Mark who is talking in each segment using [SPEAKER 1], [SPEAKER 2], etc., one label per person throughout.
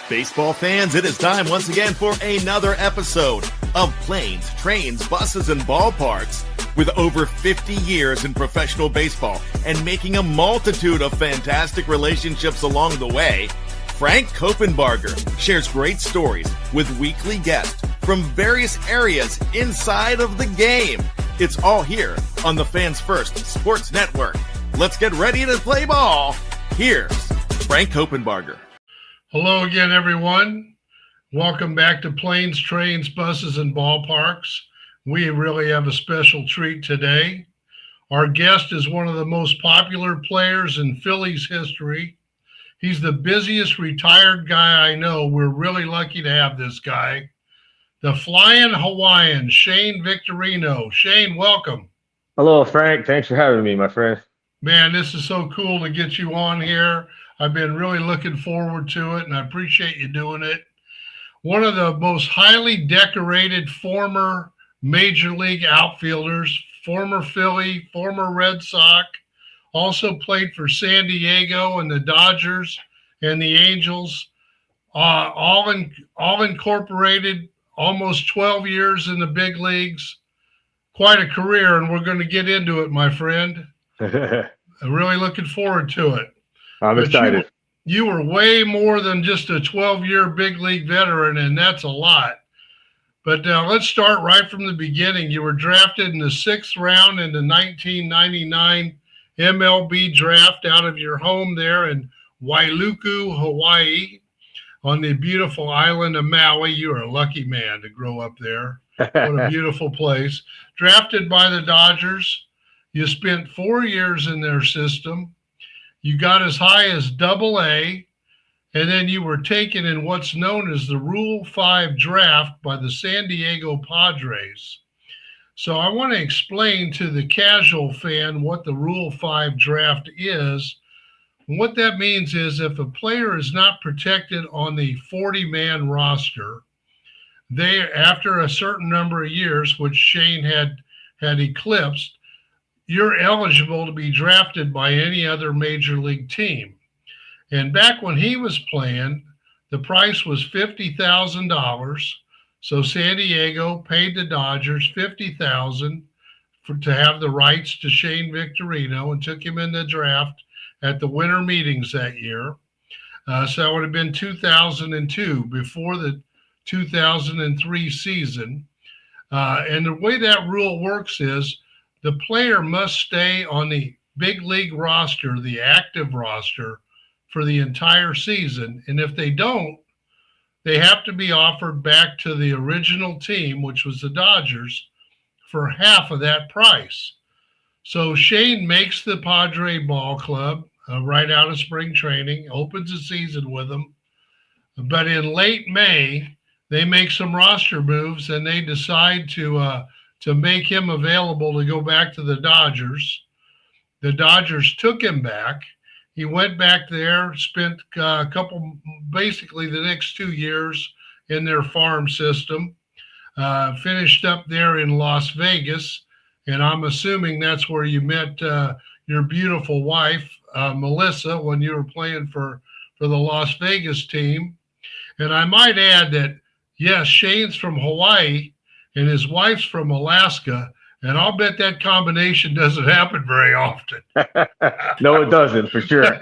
[SPEAKER 1] Baseball fans, it is time once again for another episode of Planes, Trains, Buses, and Ballparks. With over 50 years in professional baseball and making a multitude of fantastic relationships along the way, Frank Coppenbarger shares great stories with weekly guests from various areas inside of the game. It's all here on the Fans First Sports Network. Let's get ready to play ball. Here's Frank Coppenbarger.
[SPEAKER 2] Hello again, everyone. Welcome back to Planes, Trains, Buses, and Ballparks. We really have a special treat today. Our guest is one of the most popular players in Phillies history. He's the busiest retired guy I know. We're really lucky to have this guy. The Flying Hawaiian, Shane Victorino. Shane, welcome.
[SPEAKER 3] Hello, Frank. Thanks for having me, my friend.
[SPEAKER 2] Man, this is so cool to get you on here. I've been really looking forward to it, and I appreciate you doing it. One of the most highly decorated former Major League outfielders, former Philly, former Red Sox, also played for San Diego and the Dodgers and the Angels, all incorporated, almost 12 years in the big leagues. Quite a career, and we're going to get into it, my friend. I'm really looking forward to it.
[SPEAKER 3] I'm excited.
[SPEAKER 2] You were way more than just a 12-year big league veteran, and that's a lot. But let's start right from the beginning. You were drafted in the 6th round in the 1999 MLB draft out of your home there in Wailuku, Hawaii, on the beautiful island of Maui. You are a lucky man to grow up there. What a beautiful place. Drafted by the Dodgers. You spent 4 years in their system. You got as high as AA, and then you were taken in what's known as the Rule 5 draft by the San Diego Padres. So I want to explain to the casual fan what the Rule 5 draft is. And what that means is if a player is not protected on the 40-man roster, they, after a certain number of years, which Shane had eclipsed, you're eligible to be drafted by any other major league team. And back when he was playing, the price was $50,000. So San Diego paid the Dodgers $50,000 to have the rights to Shane Victorino and took him in the draft at the winter meetings that year. So that would have been 2002, before the 2003 season. And the way that rule works is the player must stay on the big league roster, the active roster, for the entire season. And if they don't, they have to be offered back to the original team, which was the Dodgers, for half of that price. So Shane makes the Padre Ball Club right out of spring training, opens the season with them. But in late May, they make some roster moves and they decide to make him available to go back to the Dodgers. The Dodgers took him back. He went back there, spent basically the next 2 years in their farm system, finished up there in Las Vegas. And I'm assuming that's where you met your beautiful wife, Melissa, when you were playing for the Las Vegas team. And I might add that, yes, Shane's from Hawaii, and his wife's from Alaska, and I'll bet that combination doesn't happen very often.
[SPEAKER 3] No, it doesn't, for sure.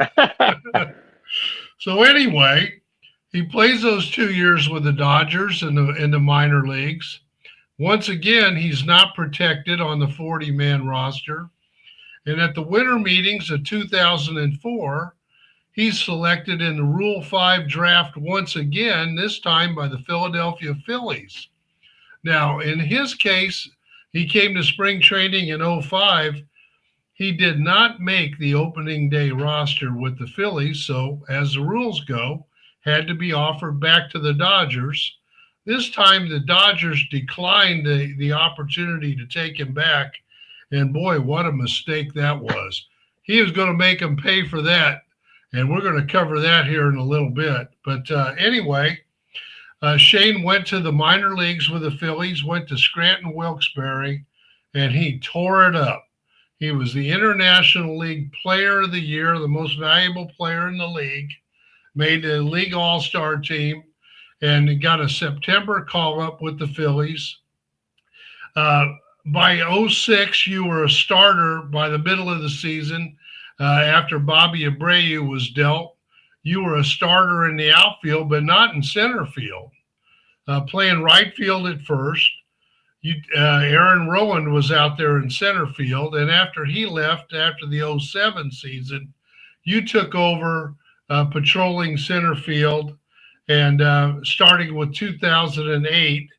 [SPEAKER 2] So anyway, he plays those 2 years with the Dodgers in the minor leagues. Once again, he's not protected on the 40-man roster. And at the winter meetings of 2004, he's selected in the Rule 5 draft once again, this time by the Philadelphia Phillies. Now, in his case, he came to spring training in 2005. He did not make the opening day roster with the Phillies, so as the rules go, had to be offered back to the Dodgers. This time, the Dodgers declined the opportunity to take him back, and boy, what a mistake that was. He was going to make him pay for that, and we're going to cover that here in a little bit. But anyway, Shane went to the minor leagues with the Phillies, went to Scranton Wilkes-Barre, and he tore it up. He was the International League Player of the Year, the most valuable player in the league. made the league all-star team, and got a September call-up with the Phillies. By 06, you were a starter by the middle of the season. After Bobby Abreu was dealt, you were a starter in the outfield, but not in center field. Playing right field at first. Aaron Rowand was out there in center field, and after he left after the 07 season, you took over patrolling center field, and starting with 2008,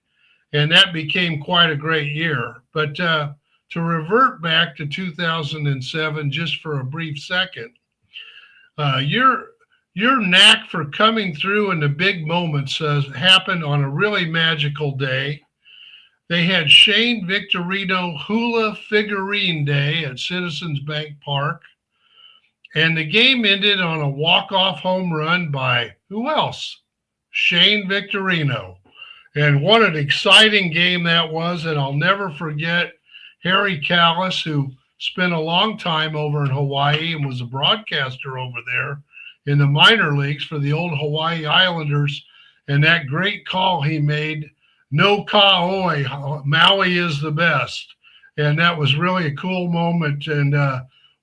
[SPEAKER 2] and that became quite a great year. But to revert back to 2007 just for a brief second, your knack for coming through in the big moments happened on a really magical day. They had Shane Victorino Hula Figurine Day at Citizens Bank Park, and the game ended on a walk-off home run by who else? Shane Victorino. And what an exciting game that was, and I'll never forget Harry Callis, who spent a long time over in Hawaii and was a broadcaster over there in the minor leagues for the old Hawaii Islanders, and that great call he made, "No Ka'oi, Maui is the best." And that was really a cool moment. And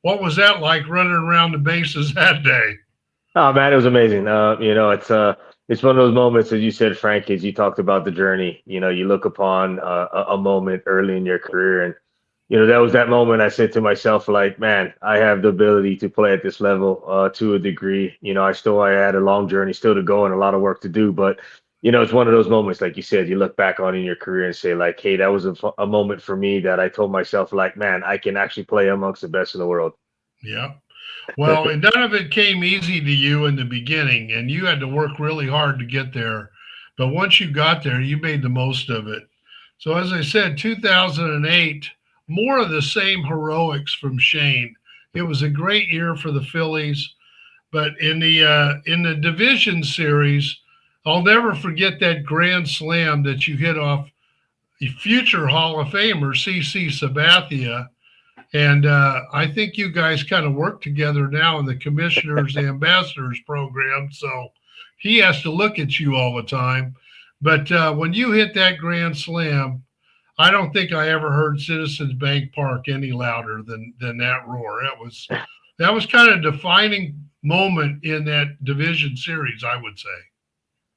[SPEAKER 2] what was that like running around the bases that day?
[SPEAKER 3] Oh man, it was amazing. It's one of those moments, as you said, Frank, as you talked about the journey. You look upon a moment early in your career, and that was that moment I said to myself, like, man, I have the ability to play at this level to a degree. I had a long journey still to go and a lot of work to do, but it's one of those moments, like you said, you look back on in your career and say, like, hey, that was a moment for me that I told myself, like, man, I can actually play amongst the best in the world.
[SPEAKER 2] Yeah. Well, and none of it came easy to you in the beginning, and you had to work really hard to get there. But once you got there, you made the most of it. So as I said, 2008, more of the same heroics from Shane. It was a great year for the Phillies, but in the division series, I'll never forget that grand slam that you hit off the future Hall of Famer, CC Sabathia. And I think you guys kind of work together now in the Commissioners Ambassadors program. So he has to look at you all the time. But when you hit that grand slam, I don't think I ever heard Citizens Bank Park any louder than that roar. That was kind of a defining moment in that division series, I would say.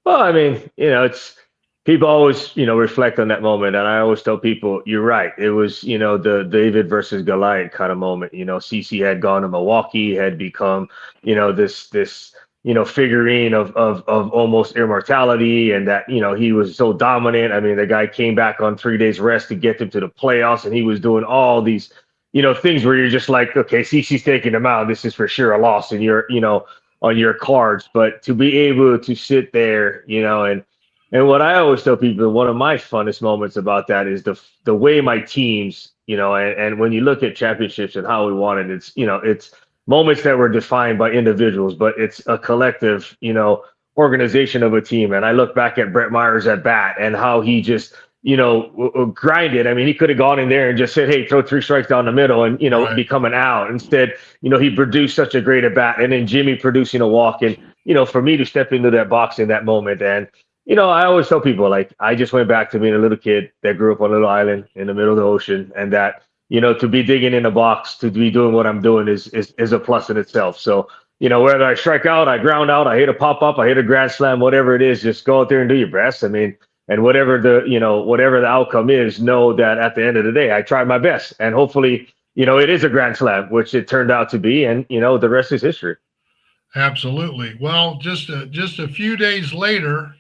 [SPEAKER 3] Well, I mean, it's people always, reflect on that moment. And I always tell people, you're right. It was, the David versus Goliath kind of moment. CC had gone to Milwaukee, had become, this figurine of almost immortality, and that, he was so dominant. I mean, the guy came back on 3 days rest to get them to the playoffs, and he was doing all these, things where you're just like, okay, CC's taking them out. This is for sure a loss, and you're, on your cards. But to be able to sit there, and what I always tell people, one of my funnest moments about that is the way my teams, and when you look at championships and how we won it, it's moments that were defined by individuals, but it's a collective, organization of a team. And I look back at Brett Myers at bat and how he just, grinded. I mean, he could have gone in there and just said, hey, throw 3 strikes down the middle and,
[SPEAKER 2] Right.
[SPEAKER 3] become an out. Instead, he produced such a great at bat, and then Jimmy producing a walk. And, for me to step into that box in that moment. And, I always tell people, like, I just went back to being a little kid that grew up on a little island in the middle of the ocean, and that, to be digging in a box, to be doing what I'm doing is a plus in itself. So, whether I strike out, I ground out, I hit a pop up, I hit a grand slam, whatever it is, just go out there and do your best. I mean, and whatever the outcome is, know that at the end of the day, I tried my best, and hopefully, it is a grand slam, which it turned out to be, and the rest is history.
[SPEAKER 2] Absolutely. Well, just a few days later,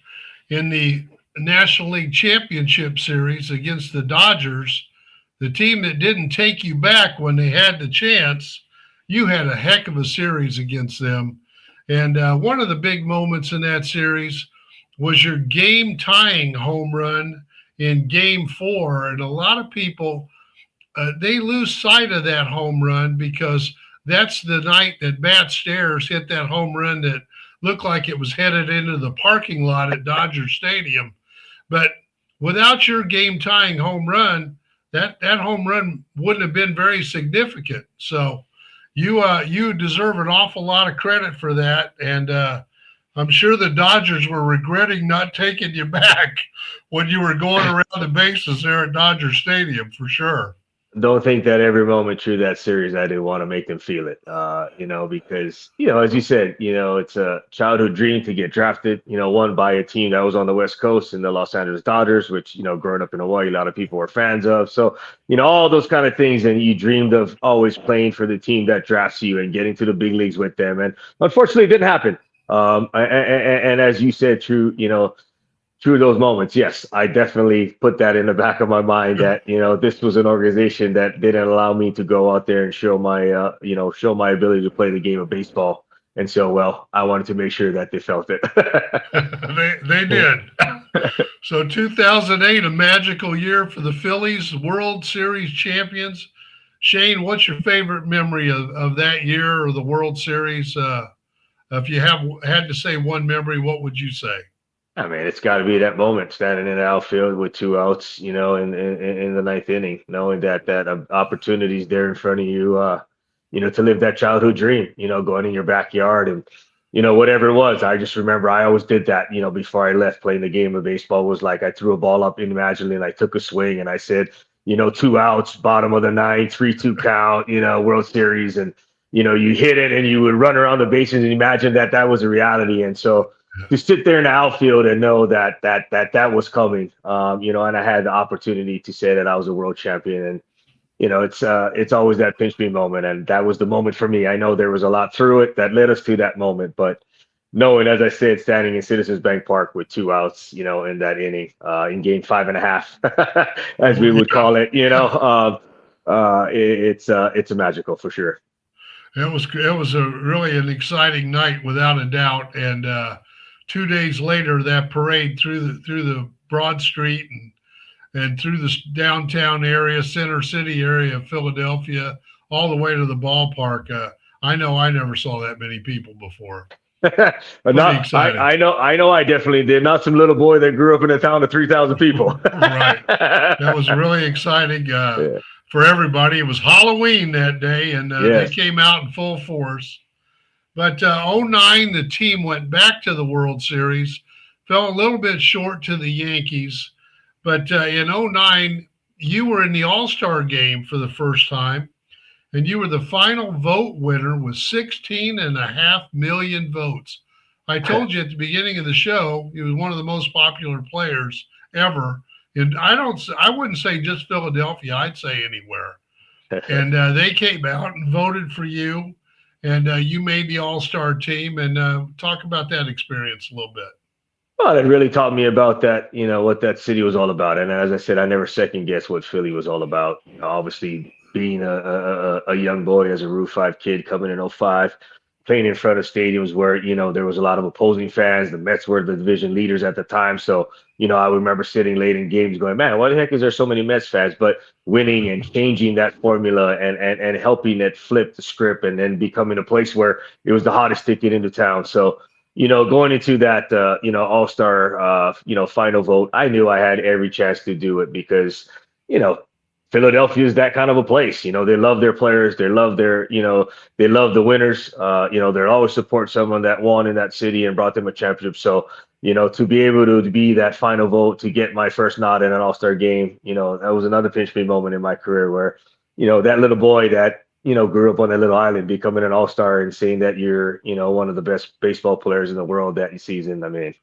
[SPEAKER 2] in the National League Championship Series against the Dodgers, the team that didn't take you back when they had the chance, you had a heck of a series against them. And one of the big moments in that series was your game-tying home run in Game 4. And a lot of people, they lose sight of that home run because that's the night that Matt Stairs hit that home run that looked like it was headed into the parking lot at Dodger Stadium. But without your game-tying home run, that home run wouldn't have been very significant. So you deserve an awful lot of credit for that. And I'm sure the Dodgers were regretting not taking you back when you were going around the bases there at Dodger Stadium, for sure.
[SPEAKER 3] Don't think that every moment through that series I didn't want to make them feel it. Because as you said, it's a childhood dream to get drafted. Won by a team that was on the West Coast in the Los Angeles Dodgers, which growing up in Hawaii, a lot of people were fans of. So all those kind of things, and you dreamed of always playing for the team that drafts you and getting to the big leagues with them. And unfortunately, it didn't happen. And as you said, through those moments, yes, I definitely put that in the back of my mind that, this was an organization that didn't allow me to go out there and show my ability to play the game of baseball. And so, well, I wanted to make sure that they felt it.
[SPEAKER 2] They did. So 2008, a magical year for the Phillies, World Series champions. Shane, what's your favorite memory of that year or the World Series? If you had to say one memory, what would you say?
[SPEAKER 3] I mean, it's got to be that moment standing in the outfield with 2 outs, in the ninth inning, knowing that opportunity's there in front of you, to live that childhood dream, going in your backyard and, whatever it was. I just remember I always did that, before I left playing the game of baseball was like I threw a ball up imaginally and I took a swing and I said, 2 outs, bottom of the ninth, 3-2 count, World Series. And, you hit it and you would run around the bases and imagine that was a reality. And so, to sit there in the outfield and know that was coming, and I had the opportunity to say that I was a world champion, and it's always that pinch me moment, and that was the moment for me. I know there was a lot through it that led us to that moment, but knowing, as I said, standing in Citizens Bank Park with 2 outs, in that inning, in game 5.5, as we would call it, it's a magical for sure.
[SPEAKER 2] It was a really an exciting night without a doubt, and 2 days later, that parade through the Broad Street and through the downtown area, center city area of Philadelphia, all the way to the ballpark. I know I never saw that many people before.
[SPEAKER 3] I know I definitely did. Not some little boy that grew up in a town of 3,000 people.
[SPEAKER 2] Right. That was really exciting for everybody. It was Halloween that day, and
[SPEAKER 3] yes.
[SPEAKER 2] They came out in full force. But 2009, the team went back to the World Series, fell a little bit short to the Yankees. But in 2009, you were in the All-Star game for the first time, and you were the final vote winner with 16.5 million votes. I told you at the beginning of the show, he was one of the most popular players ever. And I wouldn't say just Philadelphia, I'd say anywhere. And they came out and voted for you. And you made the All-Star team, and talk about that experience a little bit.
[SPEAKER 3] Well, it really taught me about that, what that city was all about. And as I said, I never second guessed what Philly was all about. Obviously, being a young boy as a Route 5 kid coming in 2005, playing in front of stadiums where, there was a lot of opposing fans. The Mets were the division leaders at the time. So, I remember sitting late in games going, man, why the heck is there so many Mets fans? But winning and changing that formula and helping it flip the script and then becoming a place where it was the hottest ticket into town. So, going into that, All-Star, final vote, I knew I had every chance to do it because, Philadelphia is that kind of a place. They love their players. They love they love the winners. They'll always support someone that won in that city and brought them a championship. So, to be able to be that final vote, to get my first nod in an All-Star game, that was another pinch me moment in my career where, that little boy that, grew up on that little island, becoming an All-Star and saying that you're, one of the best baseball players in the world that season. I mean,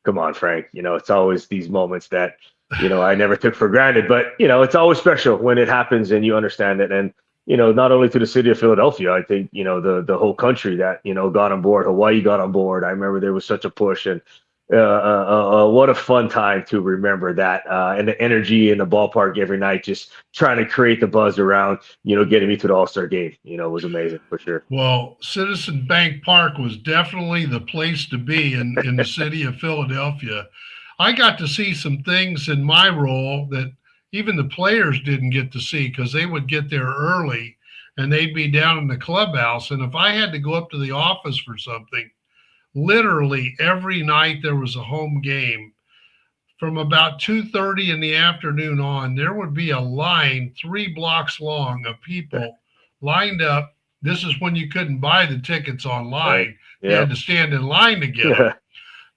[SPEAKER 3] come on, Frank. It's always these moments that, I never took for granted, but, it's always special when it happens and you understand it. And, not only to the city of Philadelphia, I think, the whole country that, got on board, Hawaii got on board. I remember there was such a push, and what a fun time to remember that, and the energy in the ballpark every night, just trying to create the buzz around, getting me to the All-Star game, was amazing for sure.
[SPEAKER 2] Well, Citizen Bank Park was definitely the place to be in the city of Philadelphia. I got to see some things in my role that even the players didn't get to see because they would get there early and they'd be down in the clubhouse. And if I had to go up to the office for something, literally every night there was a home game. From about 2:30 in the afternoon on, there would be a line 3 blocks long of people lined up. This is when you couldn't buy the tickets online.
[SPEAKER 3] Right. Yep.
[SPEAKER 2] You had to stand in line to get them.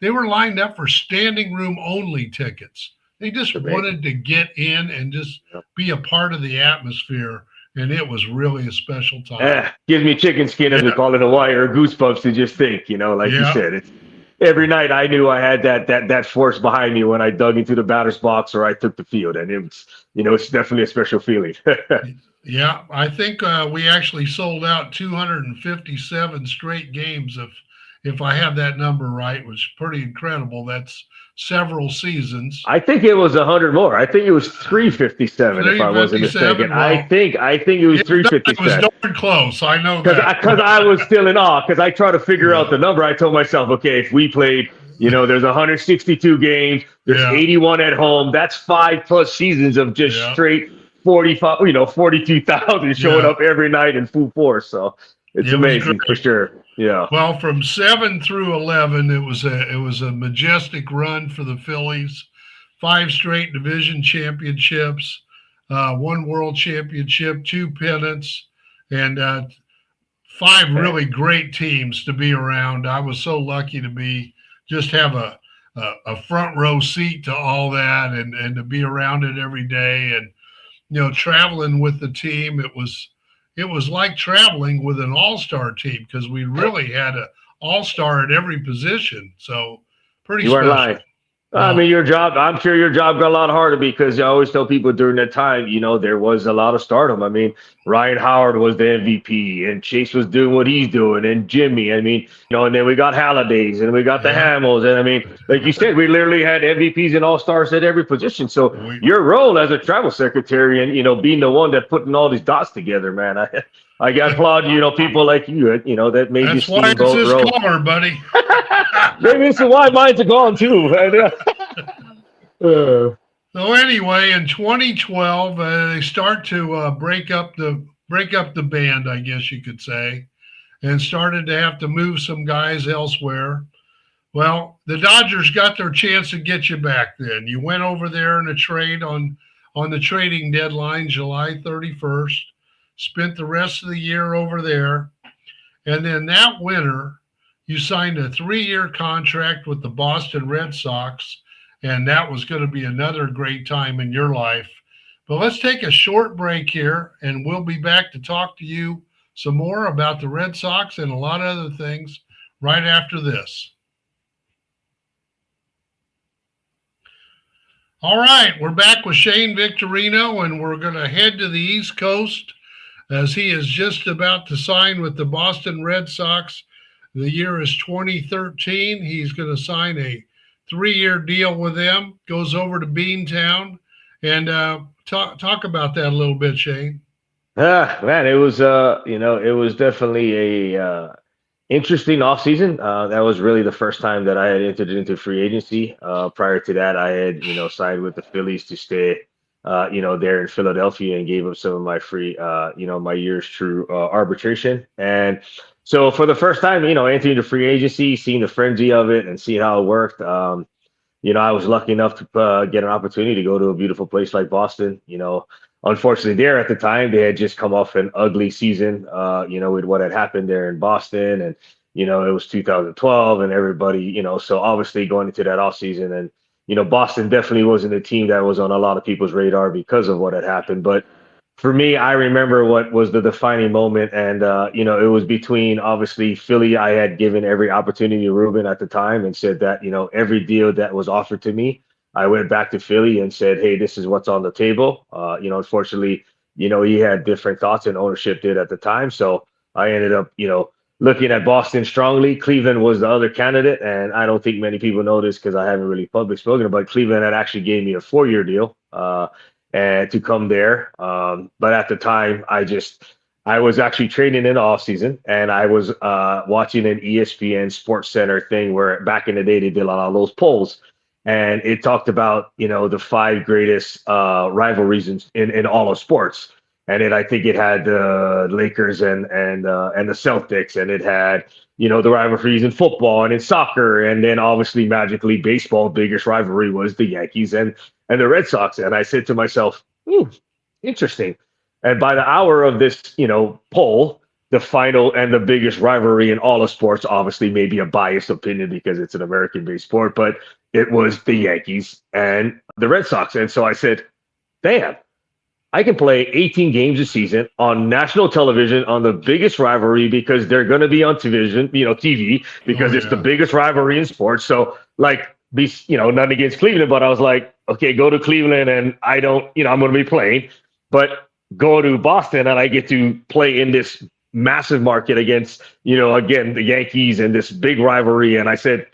[SPEAKER 2] they were lined up for standing room only tickets. They just wanted to get in and just be a part of the atmosphere. And it was really a special time.
[SPEAKER 3] Yeah, gives me chicken skin, as we call it in Hawaii, or goosebumps to just think, like you said. It's every night I knew I had that force behind me when I dug into the batter's box or I took the field. And it was, it's definitely a special feeling.
[SPEAKER 2] Yeah, I think we actually sold out 257 straight games, if I have that number right, which is pretty incredible. That's several seasons.
[SPEAKER 3] I think it was 100 more. I think it was 357, if I wasn't mistaken. Well, I think it was 357. It was
[SPEAKER 2] darn close. I know that.
[SPEAKER 3] Because I was still in awe, because I tried to figure out the number. I told myself, okay, if we played, there's 162 games, there's 81 at home. That's 5+ seasons of just straight 45, 42,000 showing up every night in full force. So it's amazing for sure. Yeah.
[SPEAKER 2] Well, from 7 through 11, it was a majestic run for the Phillies. 5 straight division championships, 1 world championship, 2 pennants, and 5 really great teams to be around. I was so lucky to just have a front row seat to all that, and to be around it every day, and traveling with the team. It was like traveling with an all-star team, because we really had an all-star at every position. So pretty special.
[SPEAKER 3] You weren't lying. I mean, I'm sure your job got a lot harder, because I always tell people during that time, there was a lot of stardom. I mean, Ryan Howard was the MVP, and Chase was doing what he's doing, and Jimmy. I mean, and then we got Hallidays, and we got the Hamels. And I mean, like you said, we literally had MVPs and all-stars at every position. So your role as a travel secretary and, being the one that putting all these dots together, man, I got applaud, people like you, that made you steamboat row.
[SPEAKER 2] That's why it's this color, buddy.
[SPEAKER 3] Maybe it's why mine's are gone too.
[SPEAKER 2] So anyway, in 2012, they start to break up the band, I guess you could say, and started to have to move some guys elsewhere. Well, the Dodgers got their chance to get you back then. You went over there in a trade on the trading deadline, July 31st, spent the rest of the year over there, and then that winter, you signed a 3-year contract with the Boston Red Sox, and that was going to be another great time in your life. But let's take a short break here, and we'll be back to talk to you some more about the Red Sox and a lot of other things right after this. All right, we're back with Shane Victorino, and we're going to head to the East Coast, as he is just about to sign with the Boston Red Sox. The year is 2013. He's going to sign a 3-year deal with them, goes over to Beantown, and talk about that a little bit, Shane.
[SPEAKER 3] Man, it was it was definitely a interesting offseason. That was really the first time that I had entered into free agency. Prior to that, I had signed with the Phillies to stay there in Philadelphia, and gave up some of my free my years through arbitration. And so for the first time, entering the free agency, seeing the frenzy of it and see how it worked, I was lucky enough to get an opportunity to go to a beautiful place like Boston. Unfortunately, there at the time, they had just come off an ugly season, with what had happened there in Boston. And, it was 2012 and everybody, so obviously going into that offseason, and, Boston definitely wasn't a team that was on a lot of people's radar because of what had happened. But for me, I remember what was the defining moment, and it was between, obviously, Philly. I had given every opportunity to Ruben at the time, and said that every deal that was offered to me, I went back to Philly and said, hey, this is what's on the table. Unfortunately, he had different thoughts, and ownership did at the time. So I ended up, looking at Boston strongly. Cleveland was the other candidate, and I don't think many people know this because I haven't really public spoken, but Cleveland had actually gave me a 4-year deal. And to come there. But at the time, I was actually training in the off season, and I was watching an ESPN Sports Center thing where back in the day, they did a lot of those polls, and it talked about, the 5 greatest rivalries in all of sports. And I think it had the Lakers and the Celtics, and it had, the rivalries in football and in soccer. And then obviously magically baseball, biggest rivalry was the Yankees and the Red Sox. And I said to myself, interesting. And by the hour of this, poll, the final and the biggest rivalry in all of sports. Obviously, maybe a biased opinion because it's an American-based sport, but it was the Yankees and the Red Sox. And so I said, damn, I can play 18 games a season on national television on the biggest rivalry because they're going to be on television, TV, because it's the biggest rivalry in sports. So, like, nothing against Cleveland, but I was like, okay, go to Cleveland and I don't, I'm going to be playing, but go to Boston and I get to play in this massive market against, again, the Yankees and this big rivalry. And I said,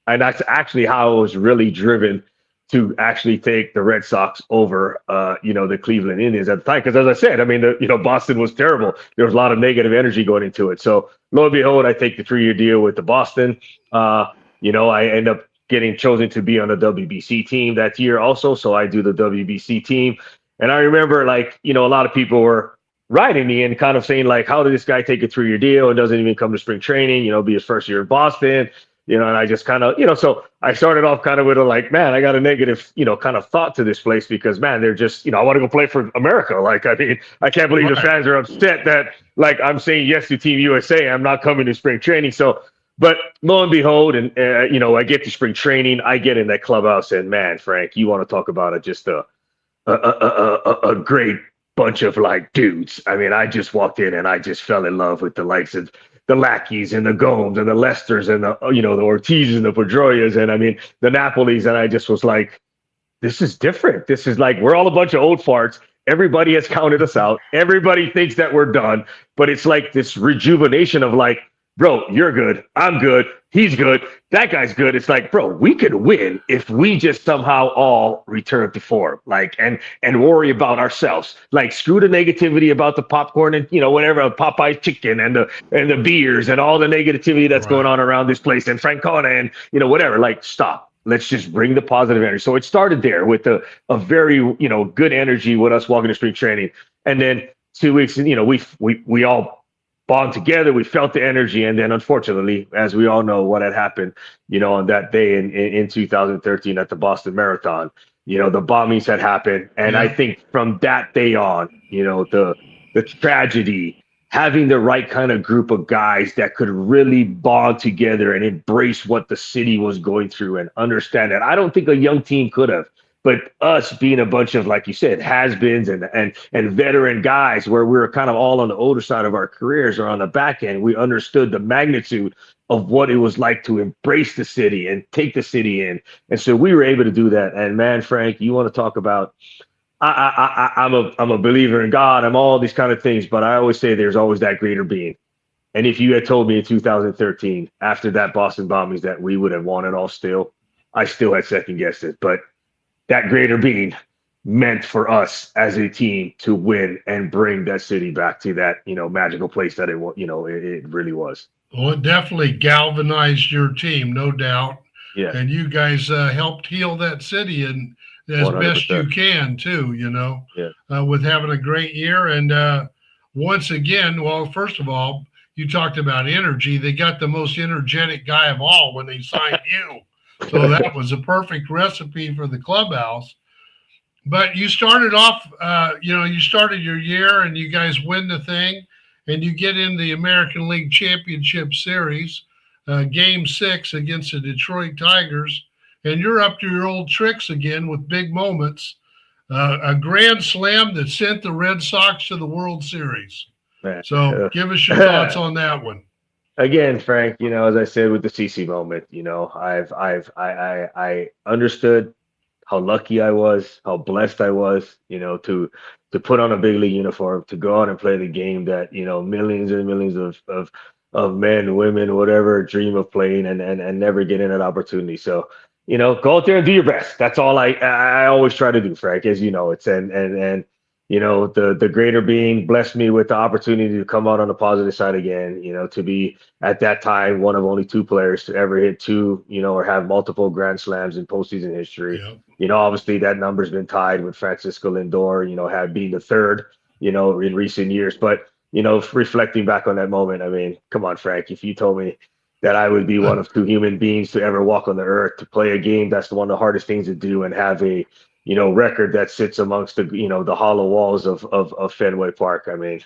[SPEAKER 3] and that's actually how I was really driven to actually take the Red Sox over, the Cleveland Indians at the time. Because as I said, I mean, Boston was terrible. There was a lot of negative energy going into it. So lo and behold, I take the 3-year deal with the Boston. I end up getting chosen to be on the WBC team that year also. So I do the WBC team. And I remember, like, a lot of people were writing me and kind of saying, like, how did this guy take a 3-year deal and doesn't even come to spring training, be his first year in Boston? And I just kind of, so I started off kind of with man, I got a negative, kind of thought to this place because, man, they're just, I want to go play for America. Like, I mean, I can't believe the fans are upset that, like, I'm saying yes to Team USA. I'm not coming to spring training. So, but lo and behold, and, I get to spring training. I get in that clubhouse and, man, Frank, you want to talk about it, just a great bunch of, like, dudes. I mean, I just walked in and I just fell in love with the likes of the Lackeys and the Gomes and the Lesters and the, the Ortizes and the Pedroias and, I mean, the Napolis. And I just was like, this is different. This is like, we're all a bunch of old farts. Everybody has counted us out. Everybody thinks that we're done. But it's like this rejuvenation of, like, bro, you're good. I'm good. He's good. That guy's good. It's like, bro, we could win if we just somehow all return to form, like, and worry about ourselves. Like, screw the negativity about the popcorn and, whatever, Popeye's chicken and the beers and all the negativity that's going on around this place and Francona and, whatever. Like, stop. Let's just bring the positive energy. So it started there with a very, good energy with us walking to spring training. And then 2 weeks, we all bond together. We felt the energy. And then, unfortunately, as we all know, what had happened, on that day in 2013 at the Boston Marathon, the bombings had happened. And I think from that day on, the tragedy, having the right kind of group of guys that could really bond together and embrace what the city was going through and understand that. I don't think a young team could have. But us being a bunch of, like you said, has-beens and veteran guys where we were kind of all on the older side of our careers or on the back end, we understood the magnitude of what it was like to embrace the city and take the city in. And so we were able to do that. And, man, Frank, you want to talk about I'm a believer in God. I'm all these kind of things. But I always say there's always that greater being. And if you had told me in 2013, after that Boston bombings, that we would have won it all still, I still had second-guessed it. But that greater being meant for us as a team to win and bring that city back to that, magical place that it really was.
[SPEAKER 2] Well, it definitely galvanized your team, no doubt.
[SPEAKER 3] Yeah.
[SPEAKER 2] And you guys helped heal that city and as 100%. Best you can too, with having a great year. And once again, well, first of all, you talked about energy. They got the most energetic guy of all when they signed you. So that was a perfect recipe for the clubhouse. But you started off, you started your year and you guys win the thing and you get in the American League Championship Series, Game 6 against the Detroit Tigers. And you're up to your old tricks again with big moments. A grand slam that sent the Red Sox to the World Series. So give us your thoughts on that one.
[SPEAKER 3] Again, Frank, as I said with the CC moment, I understood how lucky I was, how blessed I was, to put on a big league uniform, to go out and play the game that, millions and millions of men, women, whatever, dream of playing and never getting an opportunity. So, go out there and do your best. That's all I always try to do, Frank, as you know. It's and the greater being blessed me with the opportunity to come out on the positive side again, to be at that time one of only 2 players to ever hit 2, or have multiple grand slams in postseason history. Yep. Obviously that number's been tied with Francisco Lindor, had been the 3rd, in recent years. But, reflecting back on that moment, I mean, come on, Frank, if you told me that I would be one of 2 human beings to ever walk on the earth, to play a game that's one of the hardest things to do and have a record that sits amongst the, the hollow walls of Fenway Park. I mean,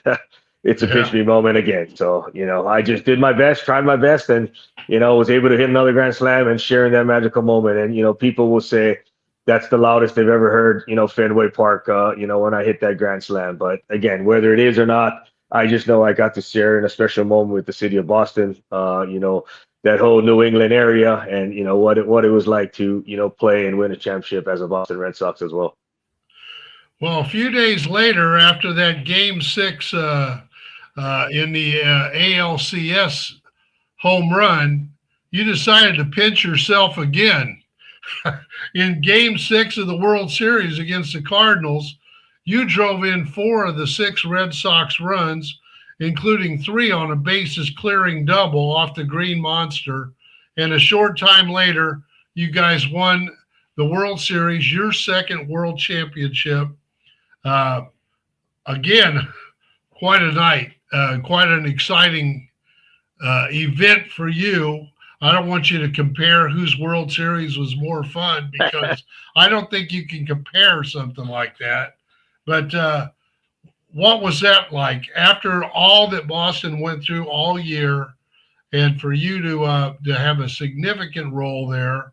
[SPEAKER 3] it's a
[SPEAKER 2] Yeah.
[SPEAKER 3] pinch me moment again. So, I just did my best, tried my best, and, was able to hit another grand slam and sharing that magical moment. And, people will say that's the loudest they've ever heard, Fenway Park, when I hit that grand slam. But again, whether it is or not, I just know I got to share in a special moment with the city of Boston, that whole New England area, and, what it was like to, play and win a championship as a Boston Red Sox as well.
[SPEAKER 2] Well, a few days later, after that Game 6 in the ALCS home run, you decided to pinch yourself again. In Game 6 of the World Series against the Cardinals, you drove in 4 of the 6 Red Sox runs, including 3 on a bases-clearing double off the Green Monster. And a short time later, you guys won the World Series, your second World Championship. Again, quite a night, quite an exciting event for you. I don't want you to compare whose World Series was more fun, because I don't think you can compare something like that. But what was that like after all that Boston went through all year, and for you to have a significant role there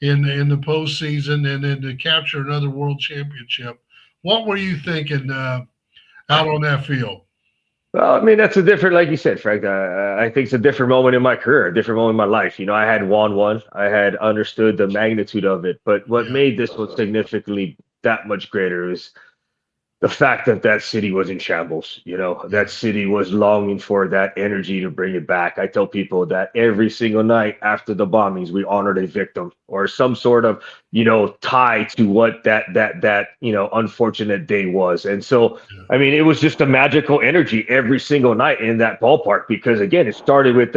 [SPEAKER 2] in the postseason, and then to capture another World Championship? What were you thinking out on that field?
[SPEAKER 3] Well, I mean, that's a different, like you said, Frank. I think it's a different moment in my career, a different moment in my life. I had won one, I had understood the magnitude of it, but what made this one significantly that much greater is the fact that that city was in shambles. That city was longing for that energy to bring it back. I tell people that every single night after the bombings, we honored a victim or some sort of, tie to what that unfortunate day was. And so, I mean, it was just a magical energy every single night in that ballpark, because again, it started with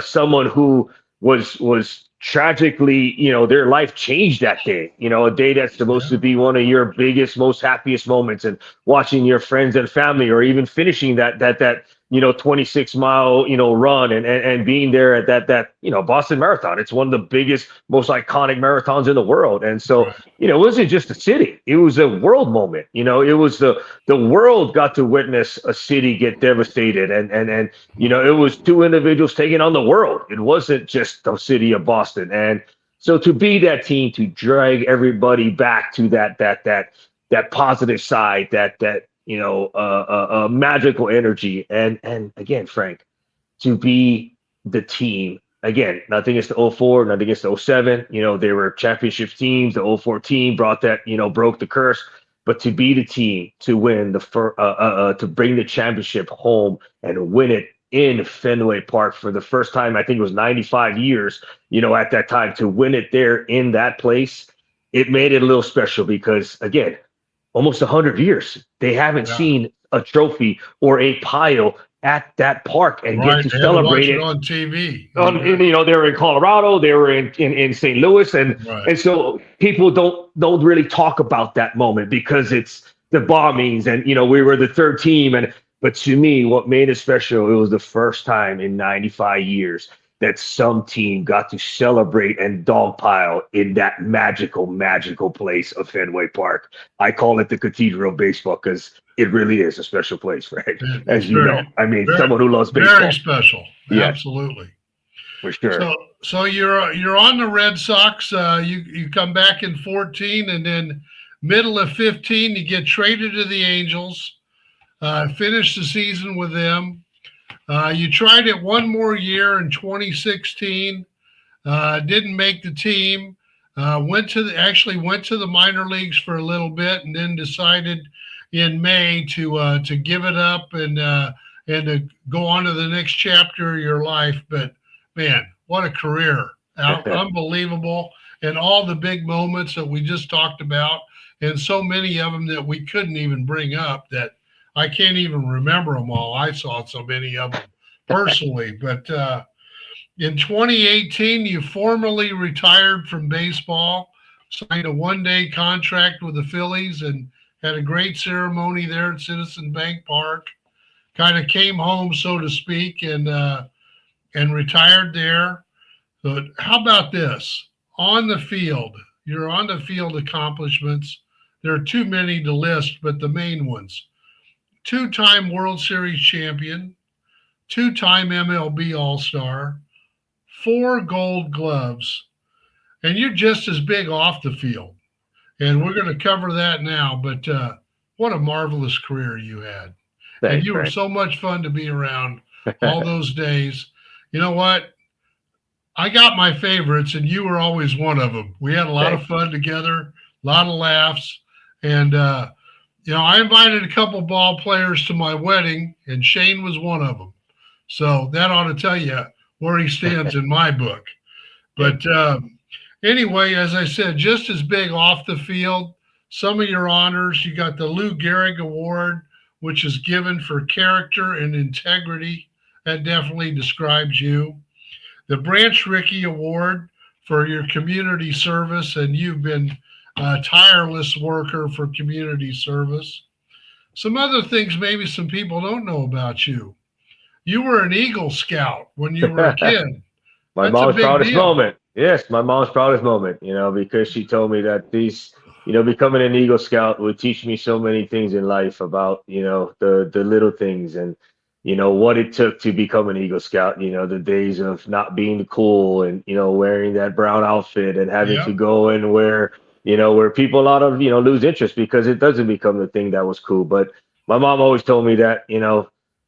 [SPEAKER 3] someone who was tragically, their life changed that day, a day that's supposed to be one of your biggest, most happiest moments, and watching your friends and family, or even finishing that 26-mile, run, and being there at that Boston Marathon. It's one of the biggest, most iconic marathons in the world. And so, it wasn't just a city, it was a world moment. It was the world got to witness a city get devastated, and it was 2 individuals taking on the world. It wasn't just the city of Boston. And so to be that team, to drag everybody back to that positive side, that magical energy. And again, Frank, to be the team, again, nothing against the 04, nothing against the 07, they were championship teams. The 04 team brought that, broke the curse. But to be the team to win to bring the championship home and win it in Fenway Park for the first time, I think it was 95 years, at that time, to win it there in that place, it made it a little special, because again, almost 100 years, they haven't seen a trophy or a pile at that park and get to celebrate it
[SPEAKER 2] on TV.
[SPEAKER 3] They were in Colorado, they were in St. Louis, and so people don't really talk about that moment, because it's the bombings, and we were the 3rd team, but to me, what made it special, it was the first time in 95 years that some team got to celebrate and dogpile in that magical place of Fenway Park. I call it the Cathedral of Baseball, because it really is a special place, right? As you know. I mean, someone who loves baseball.
[SPEAKER 2] Very special. Yeah. Absolutely.
[SPEAKER 3] For sure.
[SPEAKER 2] So you're on the Red Sox. You come back in 14, and then middle of 15, you get traded to the Angels. Finish the season with them. You tried it one more year in 2016. Didn't make the team. Went to the minor leagues for a little bit, and then decided in May to give it up and to go on to the next chapter of your life. But man, what a career! Unbelievable, and all the big moments that we just talked about, and so many of them that we couldn't even bring up, that I can't even remember them all. I saw so many of them personally. But in 2018, you formally retired from baseball, signed a 1-day contract with the Phillies, and had a great ceremony there at Citizen Bank Park. Kind of came home, so to speak, and retired there. But how about this? On the field, your on the field accomplishments, there are too many to list, but the main ones. two-time World Series champion, two-time MLB All-Star, 4 Gold Gloves, and you're just as big off the field. And we're going to cover that now, but what a marvelous career you had.
[SPEAKER 3] Thanks,
[SPEAKER 2] and you were
[SPEAKER 3] Frank.
[SPEAKER 2] so much fun to be around all those days. You know what? I got my favorites, and you were always one of them. We had a lot of fun together, a lot of laughs. And, I invited a couple ball players to my wedding, and Shane was one of them. So that ought to tell you where he stands in my book. But anyway, as I said, just as big off the field. Some of your honors, you got the Lou Gehrig Award, which is given for character and integrity. That definitely describes you. The Branch Rickey Award for your community service, and you've been a tireless worker for community service. Some other things maybe some people don't know about you. You were an Eagle Scout when you were a kid.
[SPEAKER 3] My mom's proudest moment. Yes, my mom's proudest moment, because she told me that becoming an Eagle Scout would teach me so many things in life about, the little things and, what it took to become an Eagle Scout, the days of not being cool and, wearing that brown outfit and having to go and where people a lot of, lose interest because it doesn't become the thing that was cool. But my mom always told me that,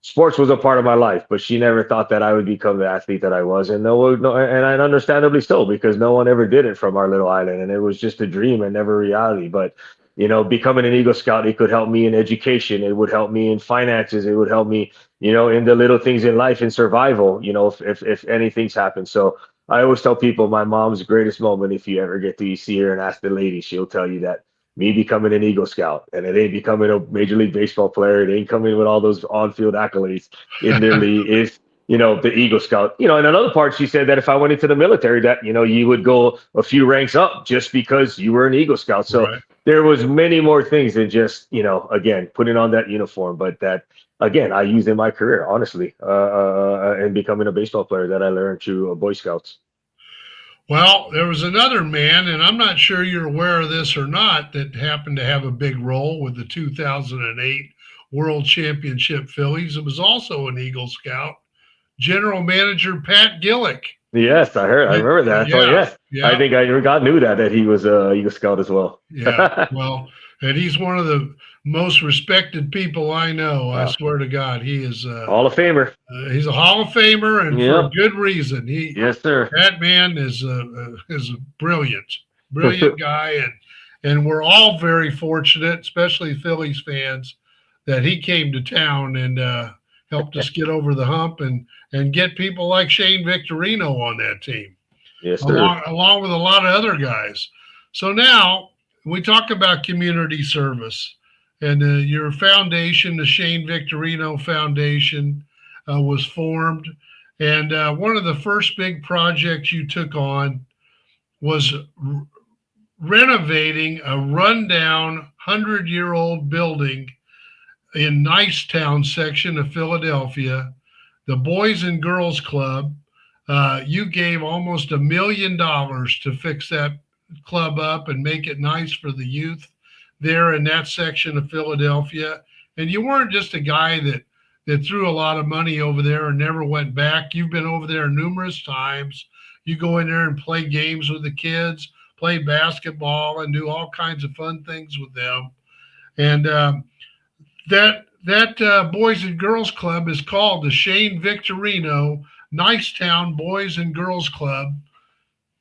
[SPEAKER 3] sports was a part of my life, but she never thought that I would become the athlete that I was. And and understandably so, because no one ever did it from our little island. And it was just a dream and never reality. But, becoming an Eagle Scout, it could help me in education. It would help me in finances. It would help me, in the little things in life, in survival, if anything's happened. So I always tell people my mom's greatest moment, if you ever get to see her and ask the lady, she'll tell you that me becoming an Eagle Scout, and it ain't becoming a Major League Baseball player. It ain't coming with all those on-field accolades. It literally is, the Eagle Scout. In another part, she said that if I went into the military, that, you would go a few ranks up just because you were an Eagle Scout. So there was many more things than just, again, putting on that uniform, but that, again, I used in my career, honestly, and becoming a baseball player that I learned through Boy Scouts.
[SPEAKER 2] Well, there was another man, and I'm not sure you're aware of this or not, that happened to have a big role with the 2008 World Championship Phillies. It was also an Eagle Scout, General Manager Pat Gillick.
[SPEAKER 3] Yes, I remember that.
[SPEAKER 2] Yeah,
[SPEAKER 3] Oh, yes. Yeah. I think God knew that he was a Eagle Scout as well.
[SPEAKER 2] Yeah, well, and he's one of the most respected people I know. Wow. I swear to God, he is
[SPEAKER 3] Hall of Famer.
[SPEAKER 2] He's a Hall of Famer, and for a good reason.
[SPEAKER 3] Yes, sir.
[SPEAKER 2] That man is a brilliant guy, and we're all very fortunate, especially Phillies fans, that he came to town and helped us get over the hump and get people like Shane Victorino on that team.
[SPEAKER 3] Yes, sir.
[SPEAKER 2] Along with a lot of other guys. So now we talk about community service, and your foundation, the Shane Victorino Foundation, was formed. And one of the first big projects you took on was renovating a rundown 100-year-old building in Nicetown section of Philadelphia, the Boys and Girls Club. You gave almost $1 million to fix that club up and make it nice for the youth there in that section of Philadelphia. And you weren't just a guy that threw a lot of money over there and never went back. You've been over there numerous times. You go in there and play games with the kids, play basketball, and do all kinds of fun things with them. And that Boys and Girls Club is called the Shane Victorino Nicetown Boys and Girls Club.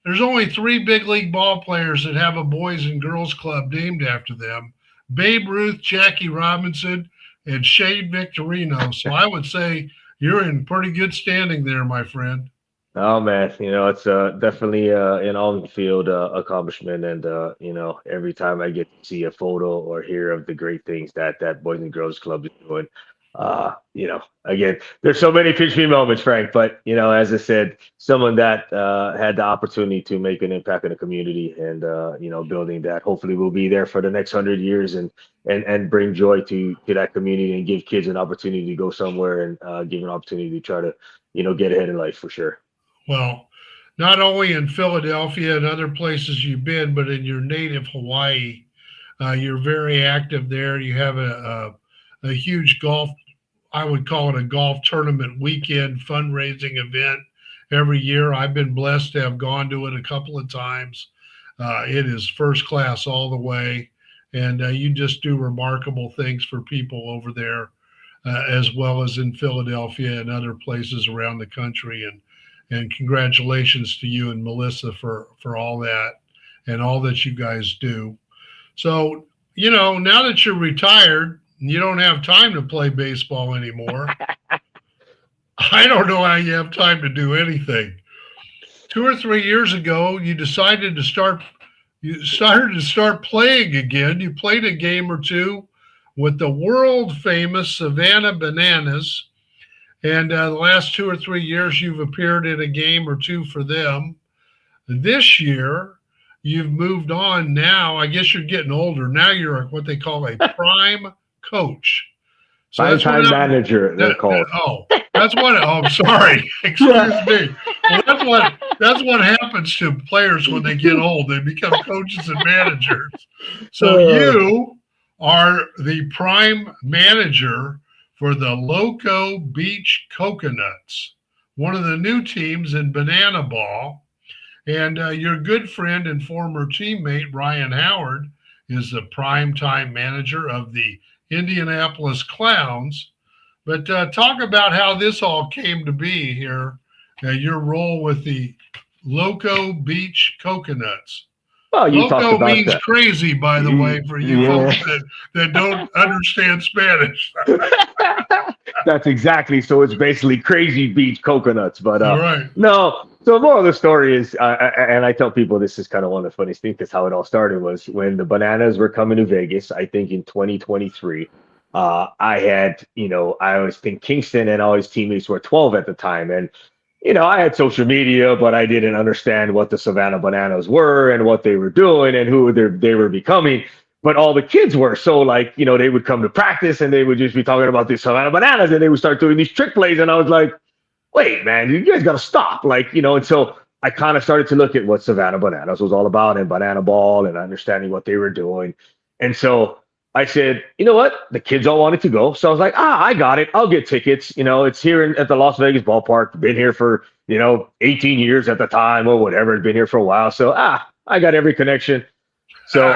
[SPEAKER 2] There's only 3 big league ball players that have a Boys and Girls Club named after them: Babe Ruth, Jackie Robinson, and Shane Victorino. So I would say you're in pretty good standing there, my friend.
[SPEAKER 3] Oh, man, it's definitely an on-field accomplishment. And, every time I get to see a photo or hear of the great things that Boys and Girls Club is doing, again, there's so many pinch me moments, Frank, but, as I said, someone that had the opportunity to make an impact in the community and, building that hopefully will be there for the next 100 years and bring joy to that community and give kids an opportunity to go somewhere and give an opportunity to try to, get ahead in life for sure.
[SPEAKER 2] Well, not only in Philadelphia and other places you've been, but in your native Hawaii, you're very active there. You have a a huge golf, I would call it a golf tournament weekend fundraising event every year. I've been blessed to have gone to it a couple of times. It is first class all the way, and you just do remarkable things for people over there, as well as in Philadelphia and other places around the country. And congratulations to you and Melissa for all that and all that you guys do. So, now that you're retired, you don't have time to play baseball anymore. I don't know how you have time to do anything. 2 or 3 years ago, you started to start playing again. You played a game or two with the world famous Savannah Bananas. And the last 2 or 3 years, you've appeared in a game or two for them. This year, you've moved on now. I guess you're getting older. Now you're what they call a prime coach. So
[SPEAKER 3] Prime manager, they're called.
[SPEAKER 2] That's what. Oh, I'm sorry. Excuse me. Well, that's what happens to players when they get old. They become coaches and managers. So you are the prime manager for the Loco Beach Coconuts, one of the new teams in banana ball. And your good friend and former teammate Ryan Howard is the primetime manager of the Indianapolis Clowns. But talk about how this all came to be here, your role with the Loco Beach Coconuts.
[SPEAKER 3] Well, you
[SPEAKER 2] Loco
[SPEAKER 3] talked about
[SPEAKER 2] means
[SPEAKER 3] that.
[SPEAKER 2] Crazy, by the way, for you folks that don't understand Spanish.
[SPEAKER 3] That's exactly. So it's basically Crazy Beach Coconuts. But
[SPEAKER 2] Right.
[SPEAKER 3] No. So the moral of the story is, and I tell people this is kind of one of the funniest things, because how it all started was when the Bananas were coming to Vegas, I think in 2023. I had, I always think Kingston and all his teammates were 12 at the time. And, I had social media, but I didn't understand what the Savannah Bananas were and what they were doing and who they were becoming. But all the kids were. So they would come to practice and they would just be talking about these Savannah Bananas and they would start doing these trick plays. And I was like, wait, man, you guys got to stop. And so I kind of started to look at what Savannah Bananas was all about and banana ball and understanding what they were doing. And so I said, you know what? The kids all wanted to go. So I was like, I got it. I'll get tickets. It's here at the Las Vegas ballpark. Been here for, 18 years at the time or whatever. It's been here for a while. So, I got every connection. So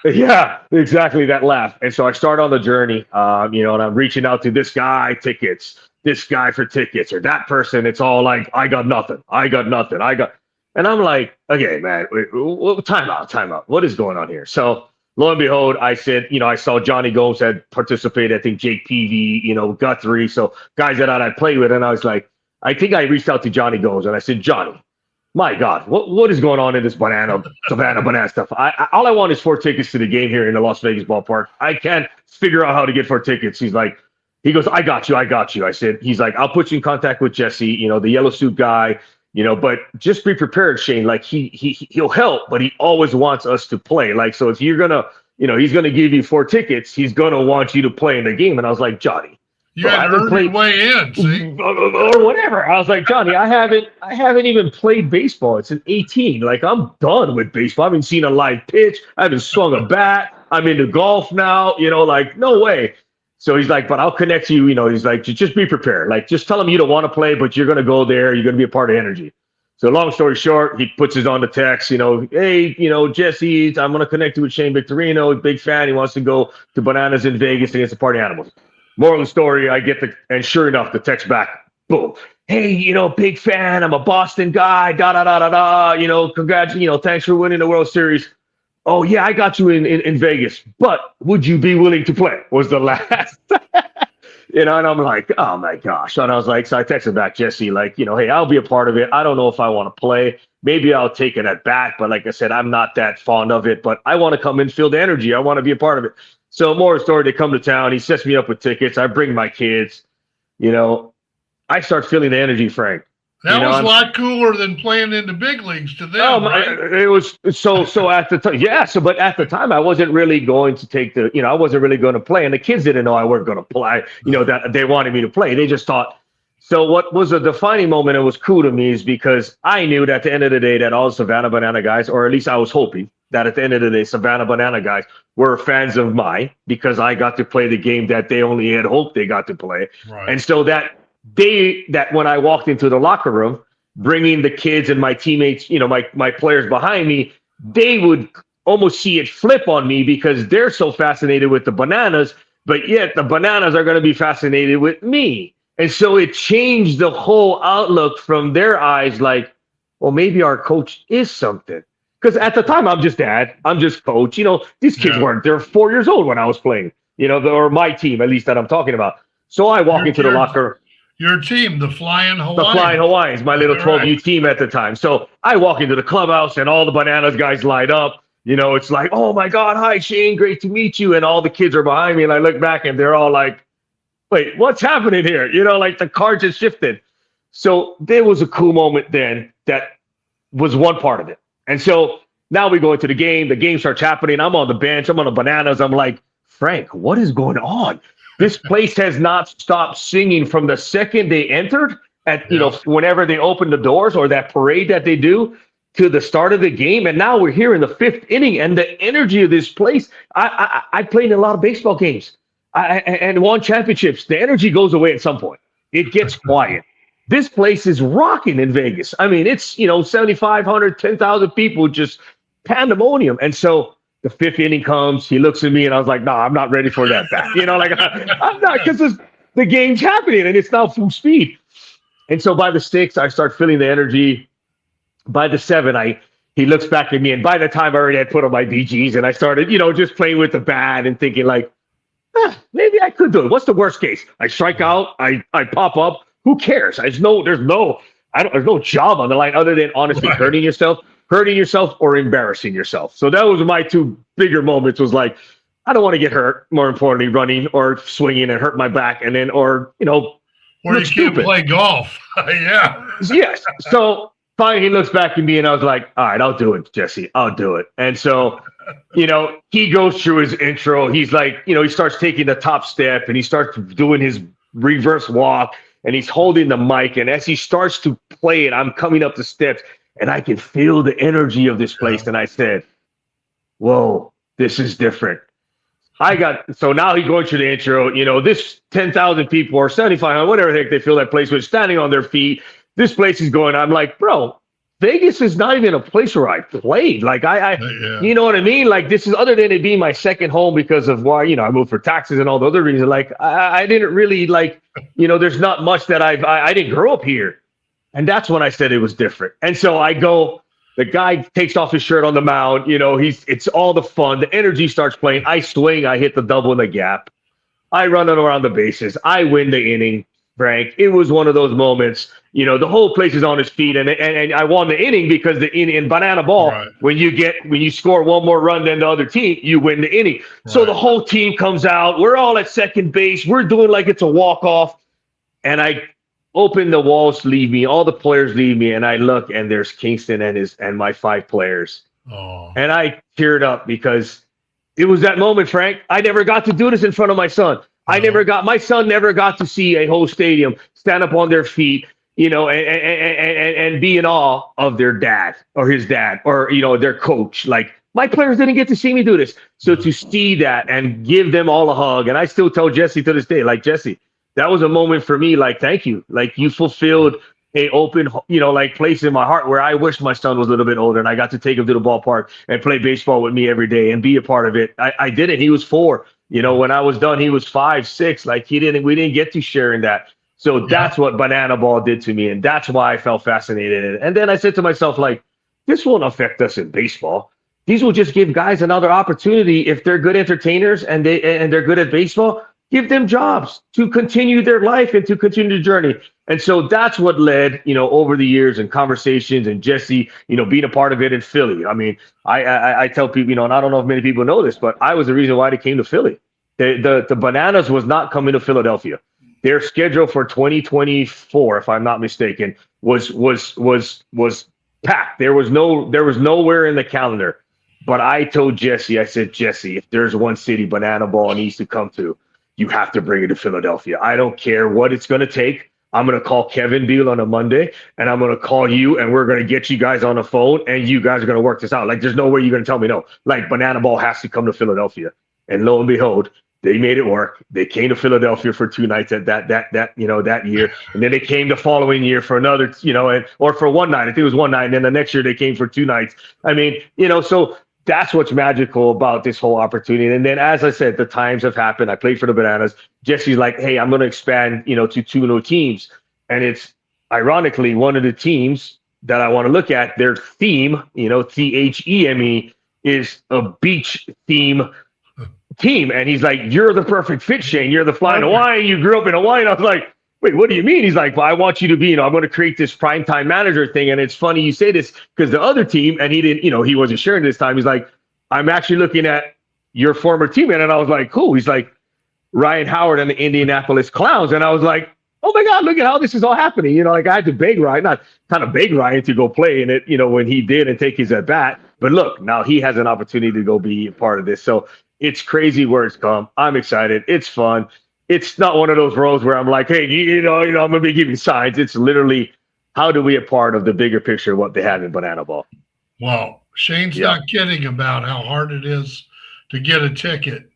[SPEAKER 3] yeah, exactly that laugh. And so I start on the journey, and I'm reaching out to this guy, tickets, this guy for tickets, or that person. It's all like, I got nothing. And I'm like, okay, man, time out. What is going on here? So lo and behold, I said, I saw Johnny Gomes had participated. I think Jake Peavy, Guthrie. So guys that I played with. And I was like, I think I reached out to Johnny Gomes and I said, Johnny, my God, what is going on in this Savannah banana stuff? All I want is 4 tickets to the game here in the Las Vegas ballpark. I can't figure out how to get 4 tickets. He goes, I got you. I said, he's like, I'll put you in contact with Jesse, the yellow suit guy. But just be prepared, Shane. Like he'll help, but he always wants us to play. Like, so if you're gonna, he's gonna give you 4 tickets, he's gonna want you to play in the game. And I was like, Johnny,
[SPEAKER 2] you had to earn your way in, see,
[SPEAKER 3] or whatever. I was like, Johnny, I haven't even played baseball. It's an 18. Like I'm done with baseball. I haven't seen a live pitch. I haven't swung a bat. I'm into golf now. Like no way. So he's like, but I'll connect you. He's like, just be prepared. Like, just tell him you don't want to play, but you're going to go there. You're going to be a part of energy. So long story short, he puts his on the text, hey, Jesse, I'm going to connect you with Shane Victorino. Big fan. He wants to go to Bananas in Vegas against the Party Animals. Moral of the story, and sure enough, the text back, boom. Hey, big fan. I'm a Boston guy. Congrats. Thanks for winning the World Series. Oh, yeah, I got you in Vegas, but would you be willing to play? Was the last, and I'm like, oh my gosh. And I was like, so I texted back Jesse, like, hey, I'll be a part of it. I don't know if I want to play. Maybe I'll take it at bat. But like I said, I'm not that fond of it, but I want to come and feel the energy. I want to be a part of it. So more of the story, they come to town. He sets me up with tickets. I bring my kids, I start feeling the energy, Frank.
[SPEAKER 2] That was a lot cooler than playing in the big leagues to them, right?
[SPEAKER 3] It was so at the time. Yeah. So, but at the time I wasn't really going to take I wasn't really going to play. And the kids didn't know I wasn't going to play, that they wanted me to play. They just thought. So what was a defining moment and was cool to me is because I knew that at the end of the day that all the Savannah Banana guys, or at least I was hoping, that at the end of the day, Savannah Banana guys were fans of mine because I got to play the game that they only had hoped they got to play.
[SPEAKER 2] Right.
[SPEAKER 3] And so that when I walked into the locker room, bringing the kids and my teammates, my players behind me, they would almost see it flip on me because they're so fascinated with the Bananas, but yet the Bananas are going to be fascinated with me. And so it changed the whole outlook from their eyes, like, well, maybe our coach is something. Because at the time, I'm just dad, I'm just coach. These kids weren't, they're 4 years old when I was playing, or my team, at least that I'm talking about. So I walk into the locker.
[SPEAKER 2] Your team, the Flying Hawaiians.
[SPEAKER 3] The Flying Hawaiians, my little 12U team at the time. So I walk into the clubhouse and all the Bananas guys light up. It's like, oh my God, hi Shane, great to meet you. And all the kids are behind me. And I look back and they're all like, wait, what's happening here? Like the cards have shifted. So there was a cool moment then that was one part of it. And so now we go into the game starts happening. I'm on the bench, I'm on the Bananas. I'm like, Frank, what is going on? This place has not stopped singing from the second they entered whenever they open the doors or that parade that they do to the start of the game. And now we're here in the fifth inning and the energy of this place. I played in a lot of baseball games and won championships. The energy goes away at some point. It gets quiet. This place is rocking in Vegas. I mean, it's, 7,500, 10,000 people, just pandemonium. And so the fifth inning comes, he looks at me and I was like, no, I'm not ready for that back. I'm not, because the game's happening and it's now full speed. And so by the sixth, I start feeling the energy. By the seventh, he looks back at me, and by the time I already had put on my BGs and I started, just playing with the bat and thinking like, maybe I could do it. What's the worst case? I strike out, I pop up. Who cares? There's no job on the line other than honestly hurting yourself or embarrassing yourself. So that was my two bigger moments. Was like, I don't want to get hurt. More importantly, running or swinging and hurt my back, and then or you
[SPEAKER 2] can't play golf. Yeah.
[SPEAKER 3] Yes. So finally, he looks back at me, and I was like, all right, I'll do it, Jesse. I'll do it. And so, he goes through his intro. He's like, he starts taking the top step, and he starts doing his reverse walk. And he's holding the mic, and as he starts to play it, I'm coming up the steps, and I can feel the energy of this place. And I said, whoa, this is different. So now he's going through the intro, this 10,000 people or 7,500, whatever the heck they fill that place with, standing on their feet. This place is going, I'm like, bro, Vegas is not even a place where I played. Like you know what I mean? Like this is, other than it being my second home because of why, I moved for taxes and all the other reasons. Like I didn't really there's not much that I didn't grow up here. And that's when I said it was different. And so I go, the guy takes off his shirt on the mound, it's all the fun. The energy starts playing. I swing, I hit the double in the gap. I run it around the bases. I win the inning, Frank. It was one of those moments, the whole place is on its feet, and I won the inning because in banana ball, when you score one more run than the other team, you win the inning. Right. So the whole team comes out. We're all at second base. We're doing like it's a walk-off. And I open the walls, leave me. All the players leave me, and I look, and there's Kingston and my 5 players. Oh. And I teared up because it was that moment, Frank. I never got to do this in front of my son. My son never got to see a whole stadium stand up on their feet, and be in awe of their dad or his dad or, their coach. Like my players didn't get to see me do this. So to see that and give them all a hug. And I still tell Jesse to this day, like, Jesse, that was a moment for me. Like, thank you. Like you fulfilled a open, place in my heart where I wish my son was a little bit older and I got to take him to the ballpark and play baseball with me every day and be a part of it. I did it. He was 4. When I was done, he was 5, 6. Like we didn't get to share in that. So that's what banana ball did to me. And that's why I felt fascinated in it. And then I said to myself, like, this won't affect us in baseball. These will just give guys another opportunity. If they're good entertainers and they're good at baseball, give them jobs to continue their life and to continue the journey. And so that's what led, over the years and conversations and Jesse, being a part of it in Philly. I mean, I tell people, and I don't know if many people know this, but I was the reason why they came to Philly. The Bananas was not coming to Philadelphia. Their schedule for 2024, if I'm not mistaken, was packed. There was nowhere in the calendar. But I told Jesse, I said, Jesse, if there's one city banana ball needs to come to, you have to bring it to Philadelphia. I don't care what it's going to take. I'm going to call Kevin Beal on a Monday, and I'm going to call you, and we're going to get you guys on the phone, and you guys are going to work this out. Like, there's no way you're going to tell me no. Like, Banana Ball has to come to Philadelphia. And lo and behold, they made it work. They came to Philadelphia for 2 nights at that year. And then they came the following year for another, or for one night. I think it was one night. And then the next year they came for 2 nights. I mean, so that's what's magical about this whole opportunity. And then, as I said, the times have happened. I played for the Bananas. Jesse's like, hey, I'm going to expand, to 2 new teams. And it's ironically one of the teams that I want to look at, their theme, THEME, is a beach theme team. And he's like, you're the perfect fit, Shane. You're the flying Hawaiian. You grew up in Hawaii. And I was like, wait, what do you mean? He's like, well, I want you to be, I'm going to create this primetime manager thing. And it's funny you say this because the other team, and he didn't, he wasn't sharing this time. He's like, I'm actually looking at your former teammate. And I was like, cool. He's like, Ryan Howard and the Indianapolis Clowns. And I was like, oh my God, look at how this is all happening. Like I had to beg Ryan, not kind of beg Ryan to go play in it, when he did and take his at bat. But look, now he has an opportunity to go be a part of this. So it's crazy where it's come. I'm excited. It's fun. It's not one of those roles where I'm like, hey, I'm going to be giving signs. It's literally, how do we be a part of the bigger picture of what they have in Banana Ball?
[SPEAKER 2] Well, Shane's not kidding about how hard it is to get a ticket.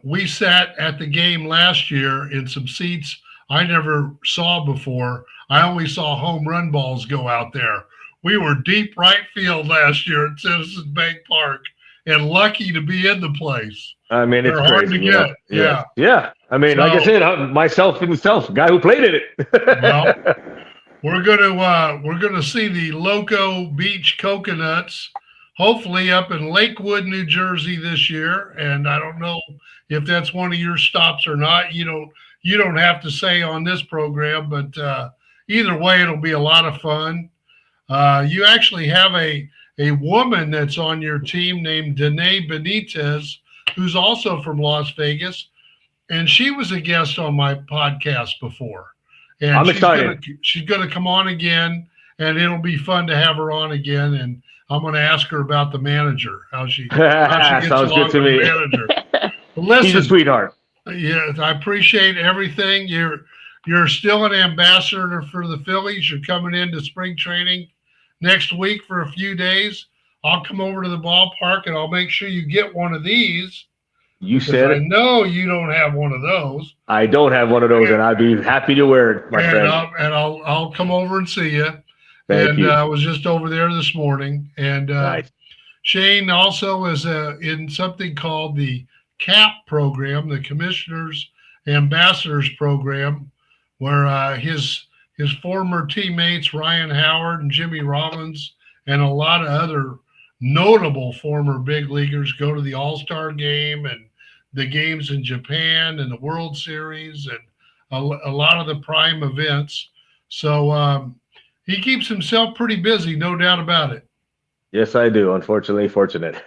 [SPEAKER 2] We sat at the game last year in some seats I never saw before. I only saw home run balls go out there. We were deep right field last year at Citizens Bank Park, and lucky to be in the place. I mean,
[SPEAKER 3] it's
[SPEAKER 2] hard
[SPEAKER 3] crazy,
[SPEAKER 2] to get.
[SPEAKER 3] Yeah. I mean, like I said, myself, guy who played in it.
[SPEAKER 2] Well, we're gonna see the Loco Beach Coconuts, hopefully up in Lakewood, New Jersey this year. And I don't know if that's one of your stops or not. You don't have to say on this program, but either way, it'll be a lot of fun. You actually have a woman that's on your team named Danae Benitez, who's also from Las Vegas, and she was a guest on my podcast before. And
[SPEAKER 3] I'm excited.
[SPEAKER 2] She's going to come on again, and it'll be fun to have her on again. And I'm going to ask her about the manager, how she gets
[SPEAKER 3] sounds
[SPEAKER 2] along
[SPEAKER 3] good to
[SPEAKER 2] with
[SPEAKER 3] me.
[SPEAKER 2] the manager. Listen,
[SPEAKER 3] he's a sweetheart.
[SPEAKER 2] Yeah, I appreciate everything. You're still an ambassador for the Phillies. You're coming into spring training next week for a few days. I'll come over to the ballpark and I'll make sure you get one of these.
[SPEAKER 3] You said it.
[SPEAKER 2] I know you don't have one of those.
[SPEAKER 3] I don't have one of those, and I'd be happy to wear it, my friend.
[SPEAKER 2] I'll come over and see you.
[SPEAKER 3] Thank you.
[SPEAKER 2] I was just over there this morning. And
[SPEAKER 3] nice.
[SPEAKER 2] Shane also is in something called the CAP program, the Commissioners Ambassadors program, where his former teammates, Ryan Howard and Jimmy Robbins, and a lot of other notable former big leaguers go to the All-Star game and the games in Japan and the World Series and a lot of the prime events. So he keeps himself pretty busy, no doubt about it.
[SPEAKER 3] Yes, I do. Unfortunately, fortunate.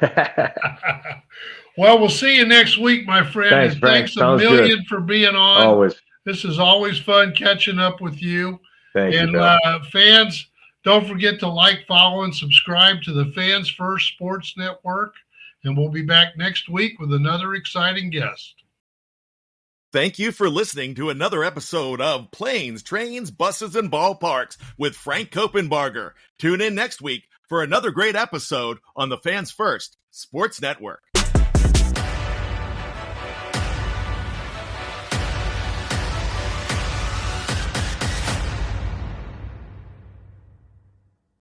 [SPEAKER 2] Well, we'll see you next week, my friend.
[SPEAKER 3] Thanks, Frank.
[SPEAKER 2] Thanks a million
[SPEAKER 3] good.
[SPEAKER 2] For being on.
[SPEAKER 3] Always.
[SPEAKER 2] This is always fun catching up with you.
[SPEAKER 3] Thank
[SPEAKER 2] you. And fans, don't forget to like, follow, and subscribe to the Fans First Sports Network. And we'll be back next week with another exciting guest.
[SPEAKER 1] Thank you for listening to another episode of Planes, Trains, Buses, and Ballparks with Frank Coppenbarger. Tune in next week for another great episode on the Fans First Sports Network.